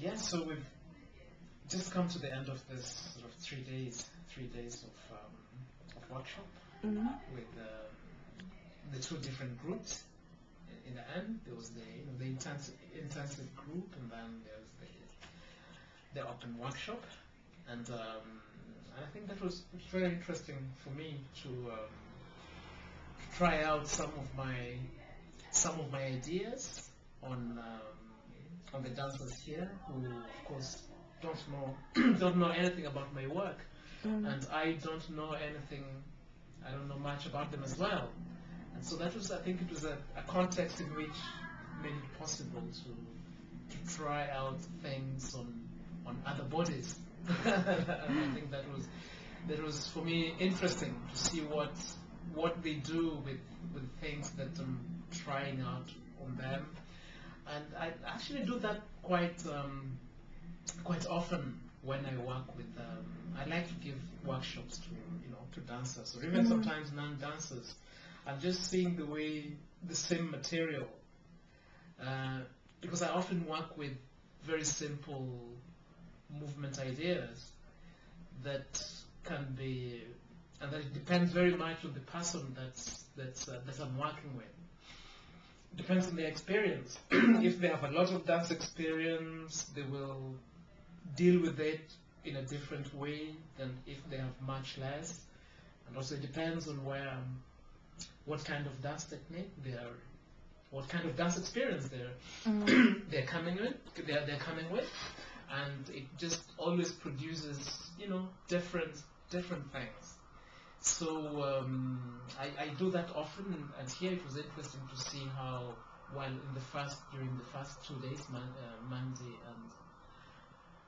Yeah, so we've just come to the end of this sort of 3 days of workshop with the two different groups. In the end, there was the intensive group, and then there was the open workshop, and I think that was very interesting for me to try out some of my ideas on the dancers here, who of course don't know anything about my work, and I don't know much about them as well. And so that was, I think it was a context in which made it possible to try out things on other bodies. And I think that was for me interesting to see what they do with things that I'm trying out on them. And I actually do that quite often when I work with. I like to give workshops to dancers, or even sometimes non-dancers, and just seeing the same material, because I often work with very simple movement ideas that can be, and that it depends very much on the person that I'm working with. Depends on their experience. If they have a lot of dance experience, they will deal with it in a different way than if they have much less. And also it depends on what kind of dance technique what kind of dance experience they're coming with, and it just always produces different things. So I do that often, and here it was interesting to see how, while during the first 2 days, Monday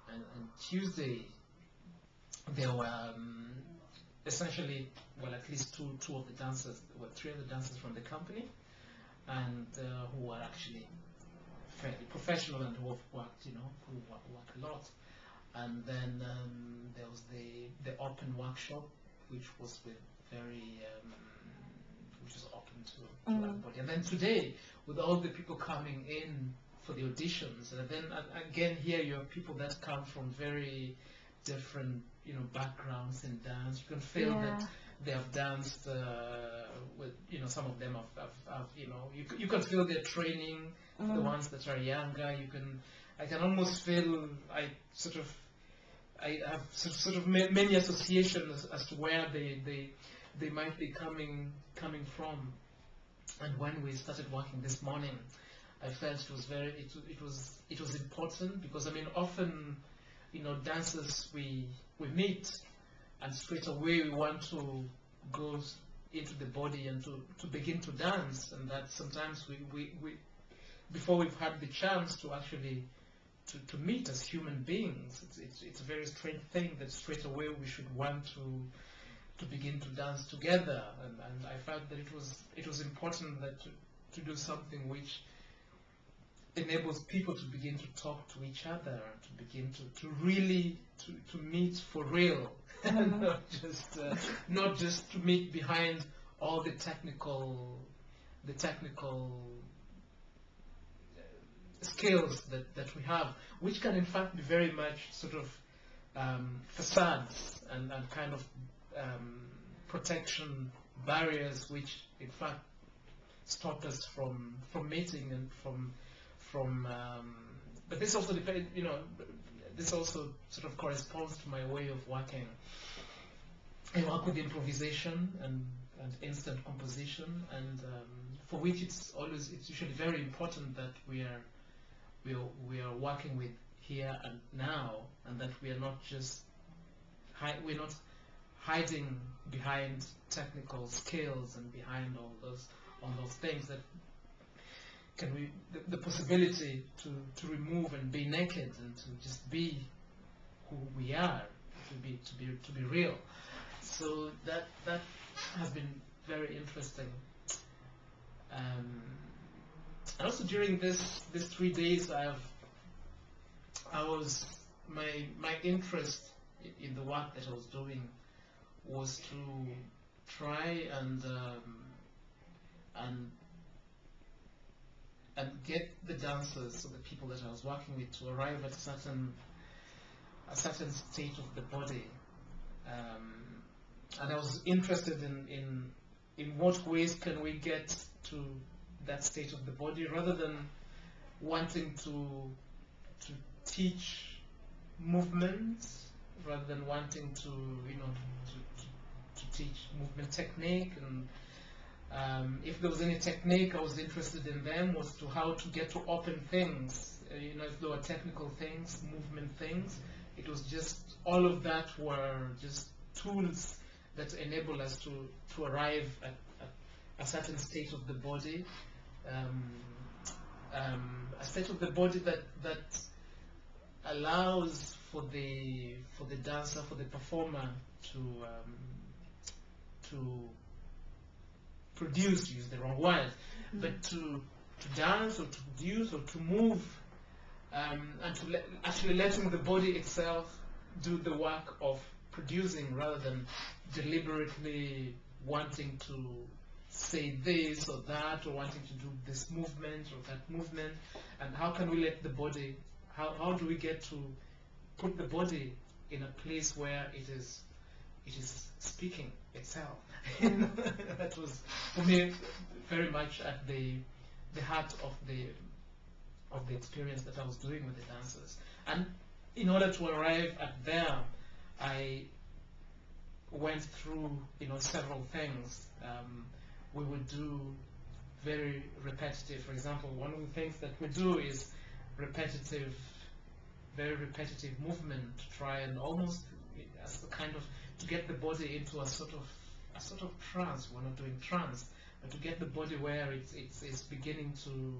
and Tuesday, there were essentially, well, at least two of the dancers, three of the dancers from the company, and who are actually fairly professional and who have worked, who work a lot. And then there was the open workshop, which was which was open to everybody. And then today, with all the people coming in for the auditions, and then again here you have people that come from very different backgrounds in dance. You can feel that they have danced with some of them have you can feel their training. The ones that are younger, I can almost feel I have sort of many associations as to where they might be coming from. And when we started working this morning, I felt it was important, because I mean, often dancers we meet, and straight away we want to go into the body and to begin to dance, and that sometimes we before we've had the chance to actually to meet as human beings, it's a very strange thing that straight away we should want to begin to dance together, and I felt that it was important that to do something which enables people to begin to talk to each other, to begin to really to meet for real, and not just to meet behind all the technical skills that we have, which can in fact be very much sort of facades and kind of protection barriers, which in fact stop us from meeting and from but this also depends, this also sort of corresponds to my way of working. I work with improvisation and instant composition, and for which it's usually very important that we are working with here and now, and that we are not just we're not hiding behind technical skills and behind all those things that the possibility to remove and be naked and to just be who we are, to be real. So that has been very interesting. And also during this 3 days, my interest in the work that I was doing was to try and get the dancers, so the people that I was working with, to arrive at a certain state of the body. And I was interested in what ways can we get to that state of the body, rather than wanting to teach movements, rather than wanting to teach movement technique. And if there was any technique I was interested in them, was to how to get to open things. If there were technical things, movement things, it was just, all of that were just tools that enable us to arrive at a certain state of the body, a state of the body that allows for the dancer, for the performer to produce, use the wrong word, but to dance or to produce or to move, and to actually letting the body itself do the work of producing, rather than deliberately wanting to say this or that, or wanting to do this movement or that movement. And how can we let the body, how do we get to put the body in a place where it is speaking itself? That was, for me, very much at the heart of the experience that I was doing with the dancers. And in order to arrive at there, I went through several things. We would do very repetitive, for example, one of the things that we do is repetitive, very repetitive movement, to try and almost as a kind of to get the body into a sort of trance. We're not doing trance, but to get the body where it's beginning to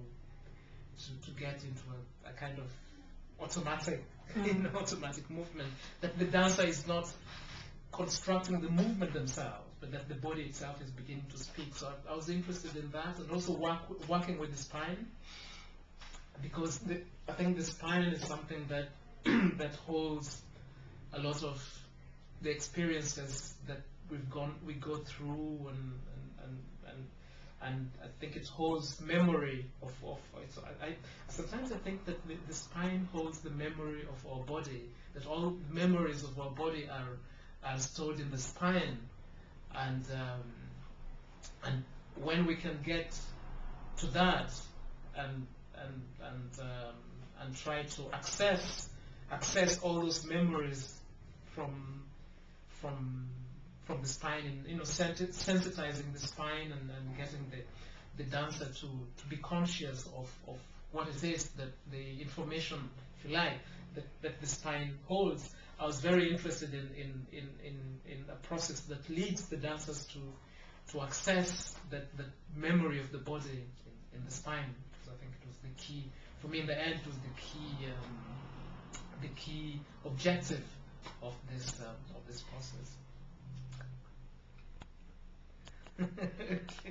get into a kind of automatic automatic movement, that the dancer is not constructing the movement themselves, but that the body itself is beginning to speak. So I was interested in that, and also working with the spine, because I think the spine is something that that holds a lot of the experiences that we go through, and I think it holds memory of it. So sometimes I think that the spine holds the memory of our body, that all memories of our body are stored in the spine, and when we can get to that and try to access all those memories from the spine, and sensitizing the spine, and getting the dancer to be conscious of what it is, that the information, if you like, that the spine holds. I was very interested in a process that leads the dancers to access that memory of the body in the spine, because I think it was the key for me. In the end, it was the key objective of this process. Okay.